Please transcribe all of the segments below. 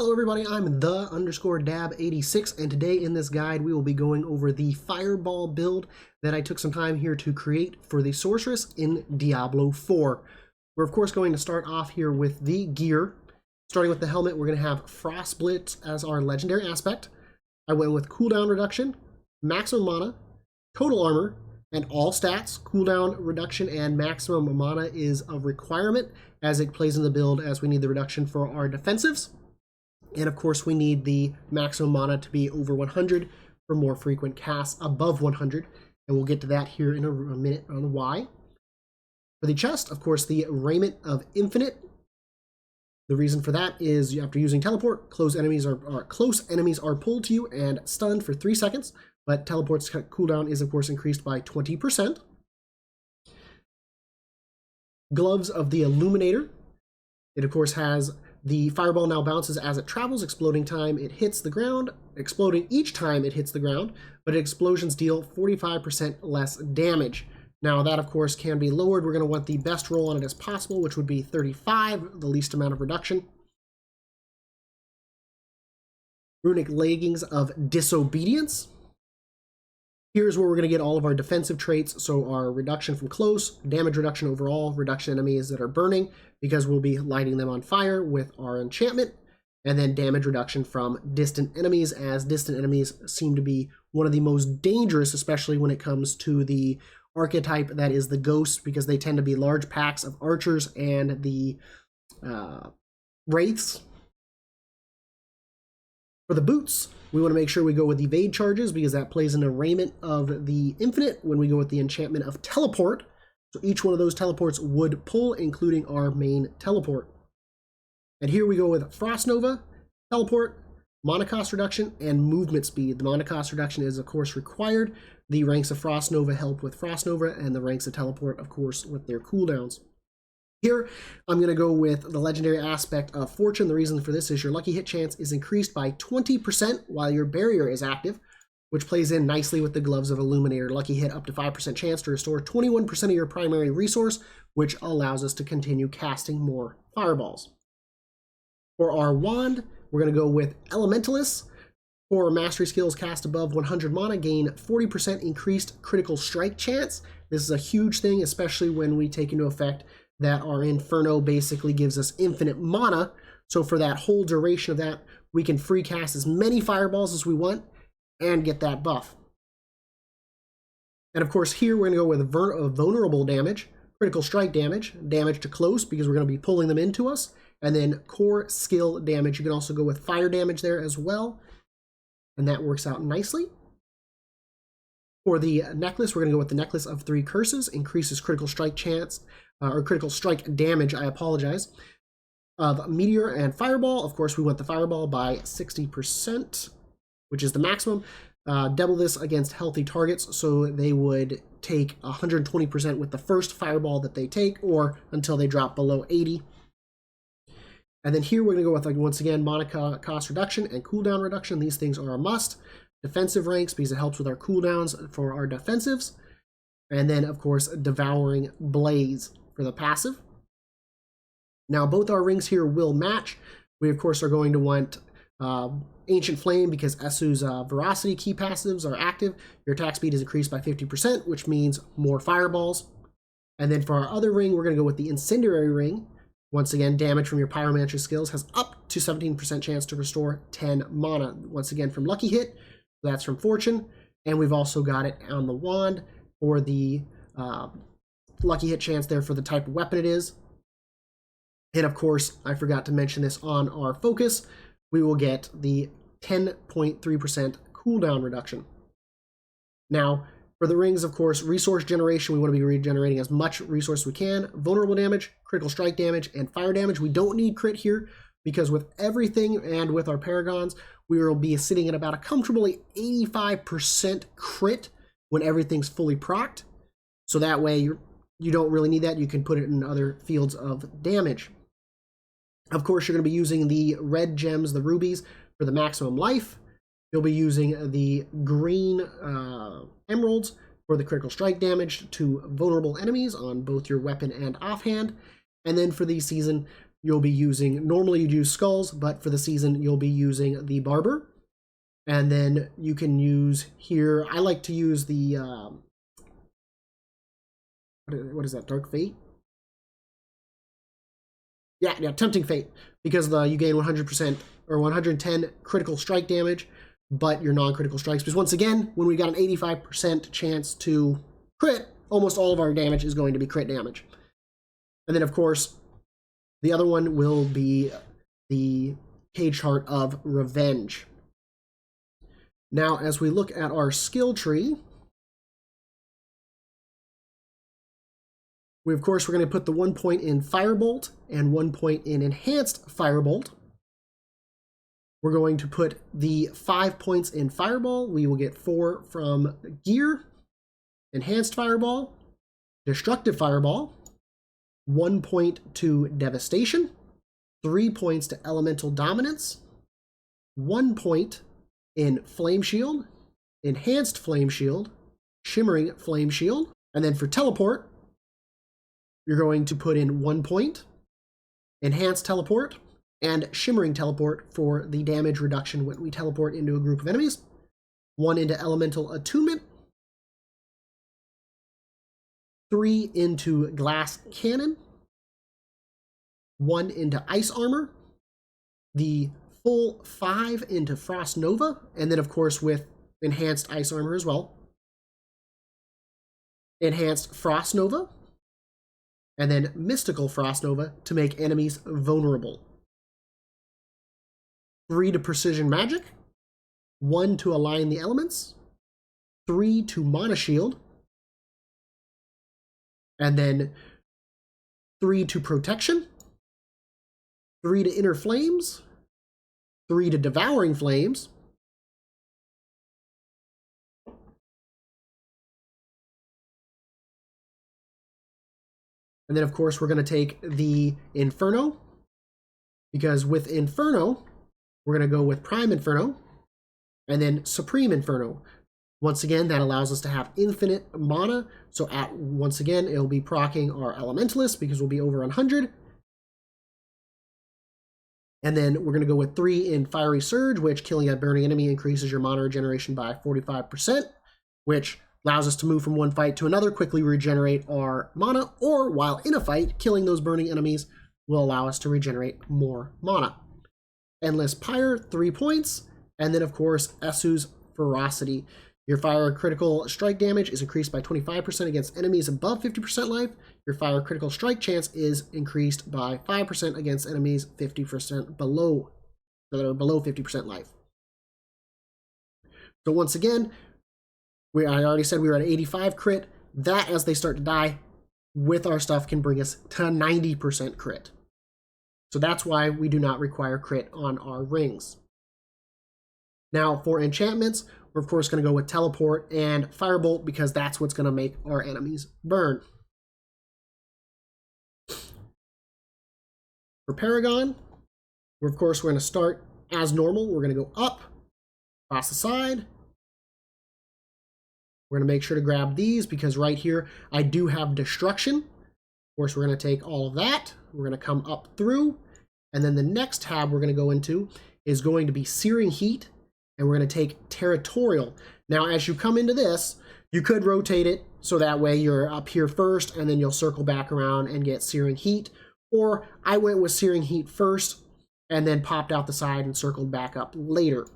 Hello everybody, I'm the_Dab86, and today in this guide we will be going over the Fireball build that I took some time here to create for the Sorceress in Diablo 4. We're of course going to start off here with the gear. Starting with the helmet, we're going to have Frost Blitz as our legendary aspect. I went with cooldown reduction, maximum mana, total armor, and all stats. Cooldown reduction and maximum mana is a requirement as it plays in the build, as we need the reduction for our defensives. And of course, we need the maximum mana to be over 100 for more frequent casts above 100. And we'll get to that here in a minute on the why. For the chest, of course, the Raiment of Infinite. The reason for that is after using teleport, close enemies are pulled to you and stunned for 3 seconds. But teleport's cooldown is, of course, increased by 20%. Gloves of the Illuminator. It, of course, has the fireball now bounces as it travels, exploding time it hits the ground, exploding each time it hits the ground, but explosions deal 45% less damage. Now that, of course, can be lowered. We're going to want the best roll on it as possible, which would be 35, the least amount of reduction. Runic Leggings of Disobedience. Here's where we're going to get all of our defensive traits, so our reduction from close, damage reduction overall, reduction enemies that are burning, because we'll be lighting them on fire with our enchantment, and then damage reduction from distant enemies, as distant enemies seem to be one of the most dangerous, especially when it comes to the archetype that is the ghost, because they tend to be large packs of archers and the wraiths. For the boots, we want to make sure we go with evade charges, because that plays in a Raiment of the Infinite when we go with the enchantment of teleport. So each one of those teleports would pull, including our main teleport. And here we go with Frost Nova, teleport, mana cost reduction, and movement speed. The mana cost reduction is, of course, required. The ranks of Frost Nova help with Frost Nova, and the ranks of teleport, of course, with their cooldowns. Here, I'm going to go with the legendary aspect of Fortune. The reason for this is your lucky hit chance is increased by 20% while your barrier is active, which plays in nicely with the Gloves of Illuminator. Lucky hit up to 5% chance to restore 21% of your primary resource, which allows us to continue casting more fireballs. For our wand, we're going to go with Elementalist. For mastery skills cast above 100 mana, gain 40% increased critical strike chance. This is a huge thing, especially when we take into effect that our Inferno basically gives us infinite mana. So for that whole duration of that, we can free cast as many fireballs as we want and get that buff. And of course here we're going to go with vulnerable damage, critical strike damage, damage to close because we're going to be pulling them into us, and then core skill damage. You can also go with fire damage there as well, and that works out nicely. For the necklace, we're going to go with the Necklace of 3 Curses, increases critical strike chance, or critical strike damage, I apologize, of Meteor and Fireball. Of course, we want the Fireball by 60%, which is the maximum. Double this against healthy targets, so they would take 120% with the first Fireball that they take, or until they drop below 80. And then here we're going to go with, like, once again, mana cost reduction and cooldown reduction. These things are a must. Defensive ranks, because it helps with our cooldowns for our defensives. And then, of course, Devouring Blaze for the passive. Now, both our rings here will match. We, of course, are going to want Ancient Flame, because Esu's Veracity key passives are active. Your attack speed is increased by 50%, which means more fireballs. And then for our other ring, we're going to go with the Incendiary Ring. Once again, damage from your Pyromancer skills has up to 17% chance to restore 10 mana. Once again, from Lucky Hit, that's from Fortune. And we've also got it on the wand for the lucky hit chance there for the type of weapon it is. And of course, I forgot to mention this on our focus, we will get the 10.3% cooldown reduction. Now, for the rings, of course, resource generation, we want to be regenerating as much resource as we can. Vulnerable damage, critical strike damage, and fire damage. We don't need crit here, because with everything and with our paragons, we will be sitting at about a comfortably 85% crit when everything's fully procced. So that way you don't really need that. You can put it in other fields of damage. Of course, you're going to be using the red gems, the rubies, for the maximum life. You'll be using the green emeralds for the critical strike damage to vulnerable enemies on both your weapon and offhand. And then for the season, you'll be using, normally you'd use skulls, but for the season, you'll be using the barber. And then you can use here, I like to use the, what is that, Dark Fate? Yeah, Tempting Fate, because you gain 100% or 110 critical strike damage, but your non-critical strikes. Because once again, when we got an 85% chance to crit, almost all of our damage is going to be crit damage. And then, of course, the other one will be the Caged Heart of Revenge. Now, as we look at our skill tree, we're going to put the 1 point in Firebolt and 1 point in Enhanced Firebolt. We're going to put the 5 points in Fireball. We will get 4 from Gear, Enhanced Fireball, Destructive Fireball, 1 point to Devastation, 3 points to Elemental Dominance, 1 point in Flame Shield, Enhanced Flame Shield, Shimmering Flame Shield, and then for Teleport, you're going to put in 1 point, Enhanced Teleport, and Shimmering Teleport for the damage reduction when we teleport into a group of enemies, 1 into Elemental Attunement, 3 into Glass Cannon, 1 into Ice Armor, the full 5 into Frost Nova, and then of course with Enhanced Ice Armor as well, Enhanced Frost Nova, and then Mystical Frost Nova to make enemies vulnerable. 3 to Precision Magic, 1 to Align the Elements, 3 to Mana Shield, and then 3 to Protection, 3 to Inner Flames, 3 to Devouring Flames, and then of course we're going to take the Inferno, because with Inferno, we're going to go with Prime Inferno, and then Supreme Inferno. Once again, that allows us to have infinite mana, so once again, it'll be proccing our Elementalist, because we'll be over 100. And then we're going to go with 3 in Fiery Surge, which killing a burning enemy increases your mana regeneration by 45%, which allows us to move from one fight to another, quickly regenerate our mana, or while in a fight, killing those burning enemies will allow us to regenerate more mana. Endless Pyre, 3 points, and then of course Esu's Ferocity. Your fire critical strike damage is increased by 25% against enemies above 50% life. Your fire critical strike chance is increased by 5% against enemies 50% below, that are below 50% life. So once again, I already said we were at 85 crit. That, as they start to die, with our stuff can bring us to 90% crit. So that's why we do not require crit on our rings. Now for enchantments, we're of course going to go with Teleport and Firebolt, because that's what's going to make our enemies burn. For Paragon, we're going to start as normal. We're going to go up, across the side. We're going to make sure to grab these, because right here I do have Destruction. Of course, we're going to take all of that. We're going to come up through, and then the next tab we're going to go into is going to be Searing Heat, and we're going to take Territorial. Now, as you come into this, you could rotate it so that way you're up here first, and then you'll circle back around and get Searing Heat. Or I went with Searing Heat first, and then popped out the side and circled back up later.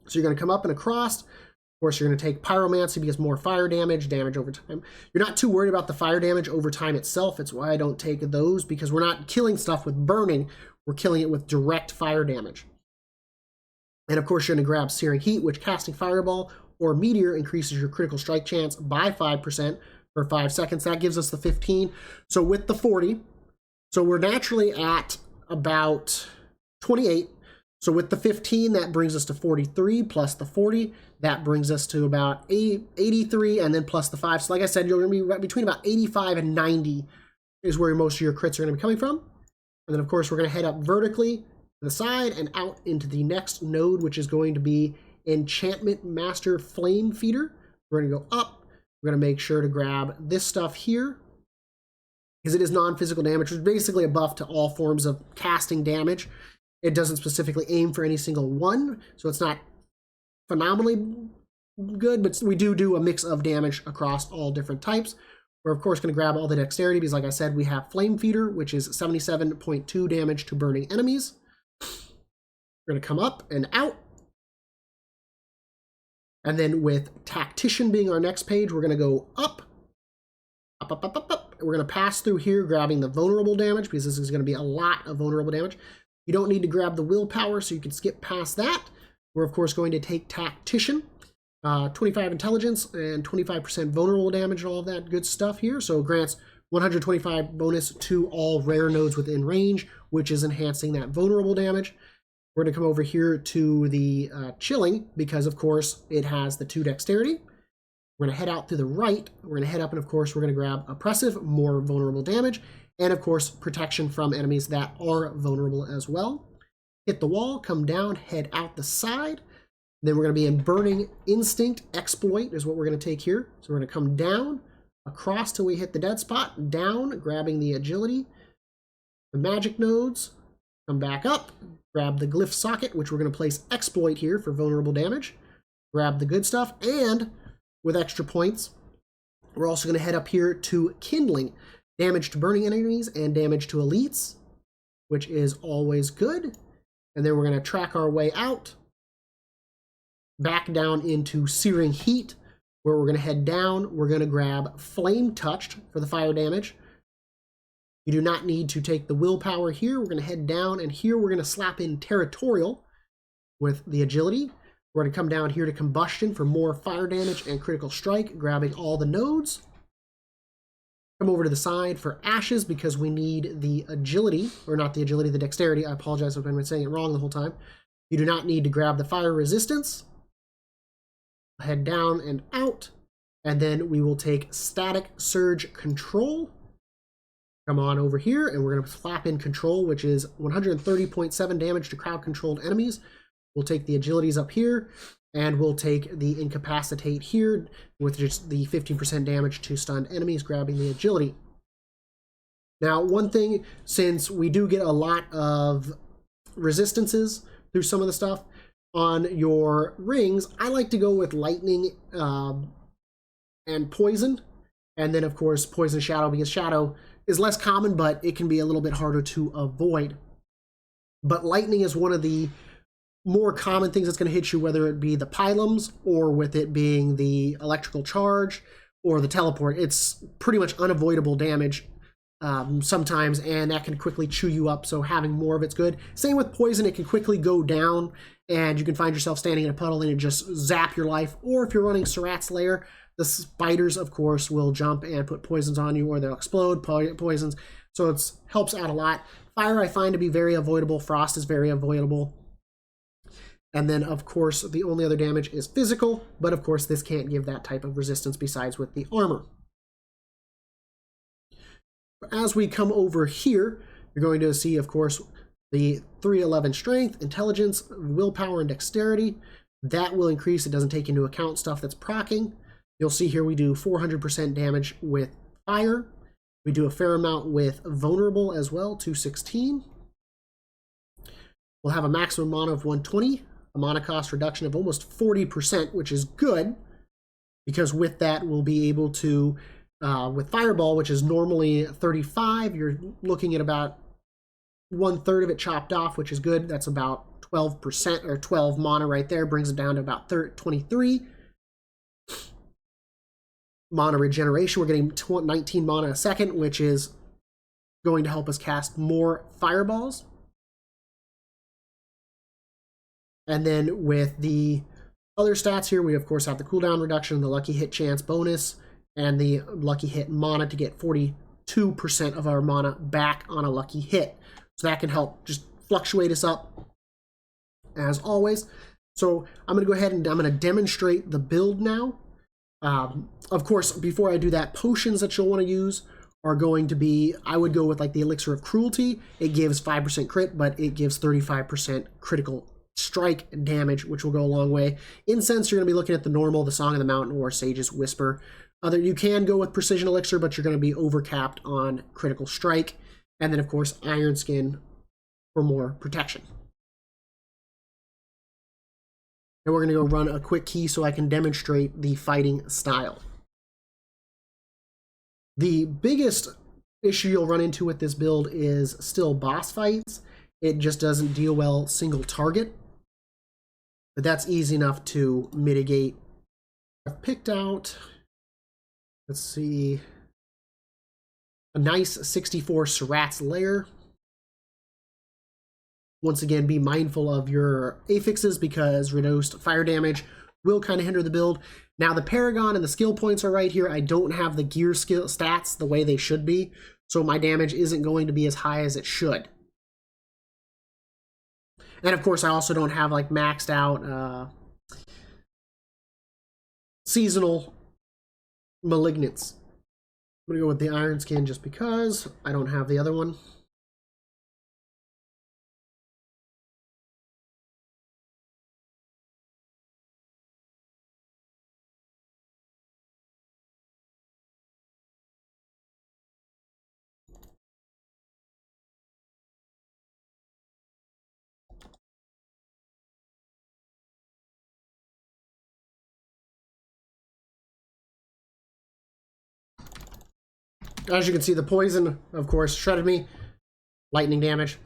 So you're going to come up and across. Of course, you're going to take Pyromancy, because more fire damage over time. You're not too worried about the fire damage over time itself. It's why I don't take those, because we're not killing stuff with burning. We're killing it with direct fire damage. And of course, you're going to grab Searing Heat, which casting Fireball or Meteor increases your critical strike chance by 5% for 5 seconds. That gives us the 15. So with the 40, so we're naturally at about 28. So with the 15, that brings us to 43, plus the 40, that brings us to about 83, and then plus the 5. So like I said, you're going to be between about 85 and 90 is where most of your crits are going to be coming from. And then, of course, we're going to head up vertically to the side and out into the next node, which is going to be Enchantment Master Flame Feeder. We're going to go up. We're going to make sure to grab this stuff here. because it is non-physical damage, which is basically a buff to all forms of casting damage. It doesn't specifically aim for any single one, so it's not phenomenally good, but we do a mix of damage across all different types. We're of course going to grab all the dexterity because, like I said, we have Flame Feeder, which is 77.2 damage to burning enemies. We're going to come up and out. And then with Tactician being our next page, we're going to go up. We're going to pass through here, grabbing the vulnerable damage, because this is going to be a lot of vulnerable damage. You don't need to grab the willpower, so you can skip past that. We're of course going to take Tactician, 25 intelligence and 25% vulnerable damage and all of that good stuff here. So it grants 125 bonus to all rare nodes within range, which is enhancing that vulnerable damage. We're going to come over here to the Chilling, because of course it has the 2 dexterity. We're going to head out through the right. We're going to head up, and of course we're going to grab Oppressive, more vulnerable damage, and of course protection from enemies that are vulnerable as well. Hit the wall, come down, head out the side. Then we're going to be in Burning Instinct. Exploit is what we're going to take here. So we're going to come down, across till we hit the dead spot, down, grabbing the agility, the magic nodes, come back up, grab the glyph socket, which we're going to place Exploit here for vulnerable damage, grab the good stuff, and with extra points, we're also going to head up here to Kindling, damage to burning enemies and damage to elites, which is always good. And then we're going to track our way out, back down into Searing Heat, where we're going to head down. We're going to grab Flame Touched for the fire damage. You do not need to take the willpower here. We're going to head down, and here we're going to slap in Territorial with the agility. We're going to come down here to Combustion for more fire damage and critical strike, grabbing all the nodes. Come over to the side for Ashes, because we need the agility, or not the agility, the dexterity. I apologize if I've been saying it wrong the whole time. You do not need to grab the fire resistance. Head down and out, and then we will take Static Surge Control. Come on over here, and we're going to slap in Control, which is 130.7 damage to crowd-controlled enemies. We'll take the agilities up here, and we'll take the Incapacitate here with just the 15% damage to stunned enemies, grabbing the agility. Now, one thing, since we do get a lot of resistances through some of the stuff, on your rings, I like to go with Lightning and Poison, and then of course Poison Shadow, because Shadow is less common, but it can be a little bit harder to avoid. But Lightning is one of the more common things that's going to hit you, whether it be the Pylums or with it being the Electrical Charge or the Teleport. It's pretty much unavoidable damage sometimes, and that can quickly chew you up, so having more of it's good. Same with Poison, it can quickly go down, and you can find yourself standing in a puddle and it just zap your life. Or if you're running Surat's Lair, the spiders, of course, will jump and put poisons on you, or they'll explode poisons, so it helps out a lot. Fire I find to be very avoidable. Frost is very avoidable. And then, of course, the only other damage is physical, but of course this can't give that type of resistance besides with the armor. As we come over here, you're going to see, of course, the 311 strength, intelligence, willpower, and dexterity. That will increase. It doesn't take into account stuff that's proccing. You'll see here we do 400% damage with fire. We do a fair amount with vulnerable as well, 216. We'll have a maximum mana of 120, a mana cost reduction of almost 40%, which is good, because with that we'll be able to, with Fireball, which is normally 35, you're looking at about 1/3 of it chopped off, which is good. That's about 12% or 12 mana right there, brings it down to about 23. Mana regeneration, we're getting 19 mana a second, which is going to help us cast more fireballs. And then with the other stats here, we of course have the cooldown reduction, the lucky hit chance bonus, and the lucky hit mana to get 42% of our mana back on a lucky hit. So that can help just fluctuate us up as always. So I'm going to go ahead and I'm going to demonstrate the build now. Of course, before I do that, potions that you'll want to use are going to be, I would go with like the Elixir of Cruelty. It gives 5% crit, but it gives 35% critical strike damage, which will go a long way. Incense, you're going to be looking at the normal, the Song of the Mountain, or Sage's Whisper. You can go with Precision Elixir, but you're going to be overcapped on Critical Strike. And then, of course, Iron Skin for more protection. And we're going to go run a quick key so I can demonstrate the fighting style. The biggest issue you'll run into with this build is still boss fights. It just doesn't deal well single target. But that's easy enough to mitigate. I've picked out, let's see, a nice 64 Srat's Lair. Once again, be mindful of your affixes because reduced fire damage will kind of hinder the build. Now the Paragon and the skill points are right here. I don't have the gear skill stats the way they should be, so my damage isn't going to be as high as it should. And of course, I also don't have like maxed out seasonal malignants. I'm gonna go with the Iron Skin just because I don't have the other one. As you can see, the poison, of course, shredded me. Lightning damage.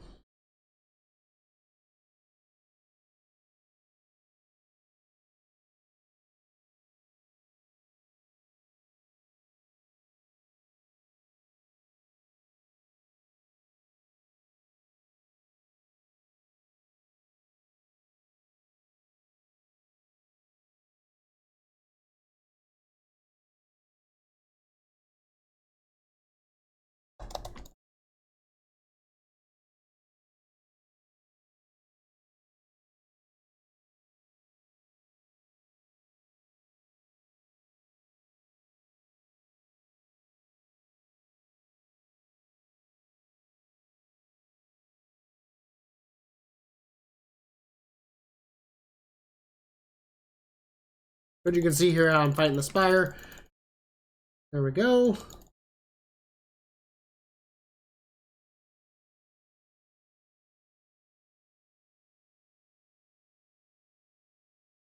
But you can see here how I'm fighting the Spire. There we go. Too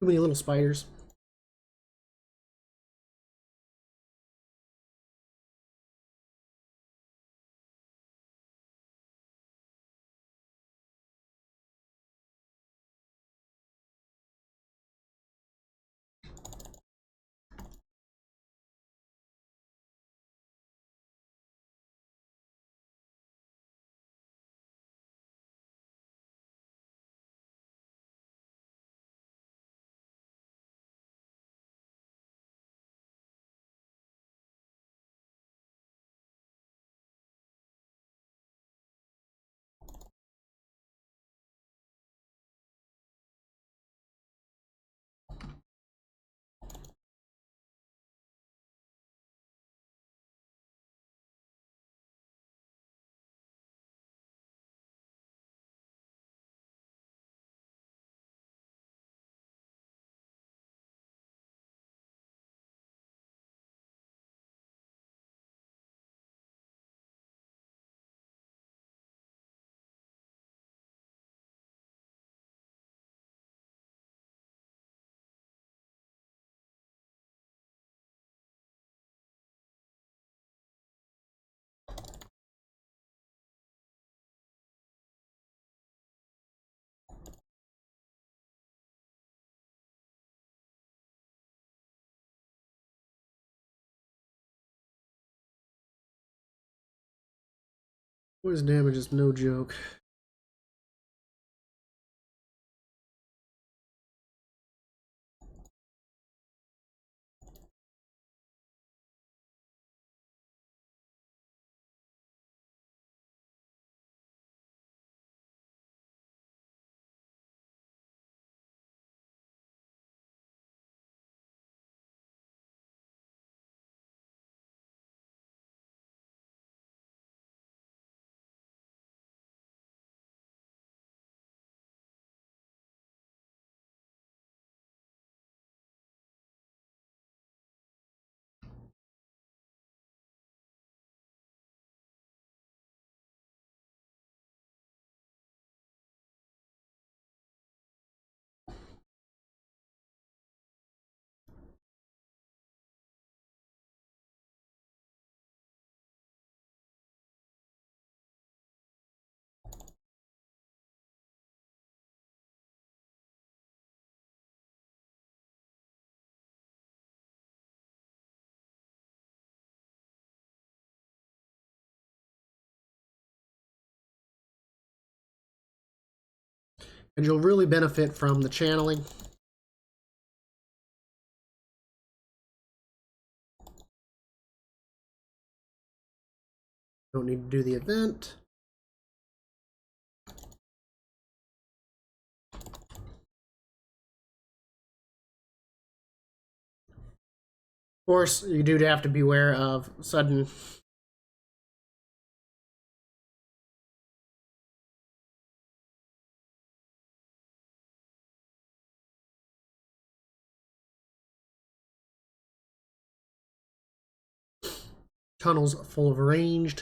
many little spiders. Poison damage is no joke. And you'll really benefit from the channeling. Don't need to do the event. Of course, you do have to beware of sudden tunnels full of ranged.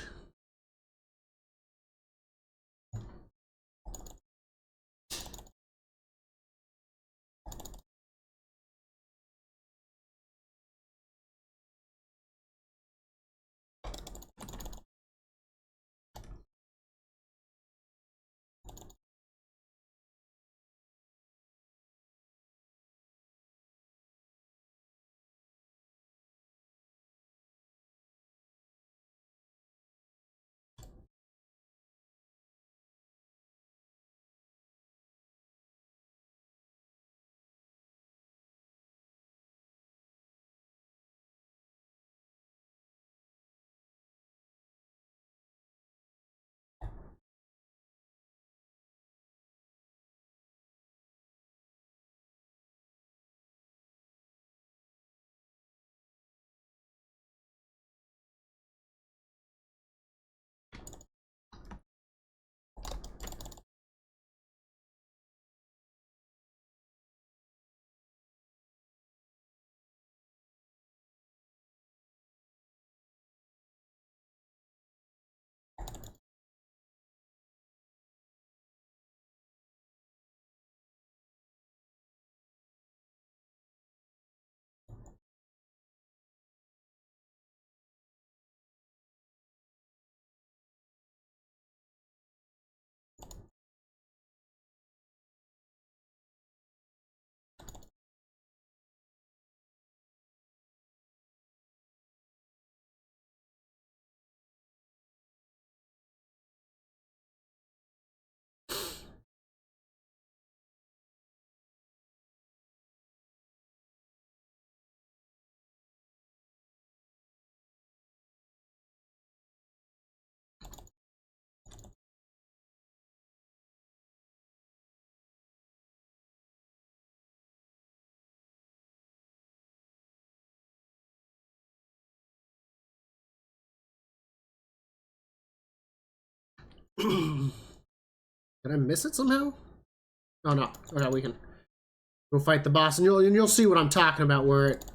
Did I miss it somehow? Oh no. Okay, we can go fight the boss, and you'll see what I'm talking about. Where it.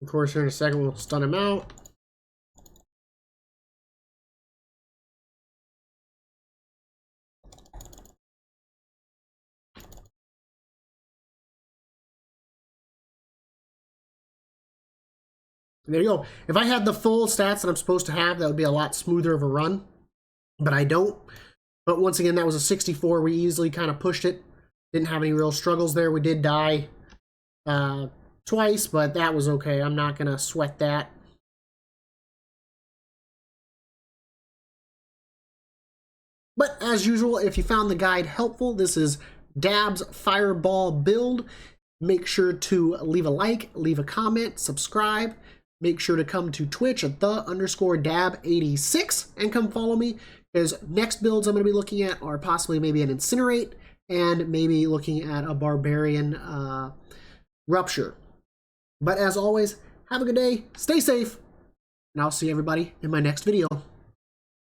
Of course, here in a second we'll stun him out. There you go. If I had the full stats that I'm supposed to have, that would be a lot smoother of a run. But I don't. But once again, that was a 64. We easily kind of pushed it. Didn't have any real struggles there. We did die twice, but that was okay. I'm not going to sweat that. But as usual, if you found the guide helpful, this is Dab's Fireball build. Make sure to leave a like, leave a comment, subscribe. Make sure to come to Twitch at _Dab86 and come follow me, because next builds I'm going to be looking at are possibly maybe an Incinerate and maybe looking at a Barbarian Rupture. But as always, have a good day, stay safe, and I'll see everybody in my next video.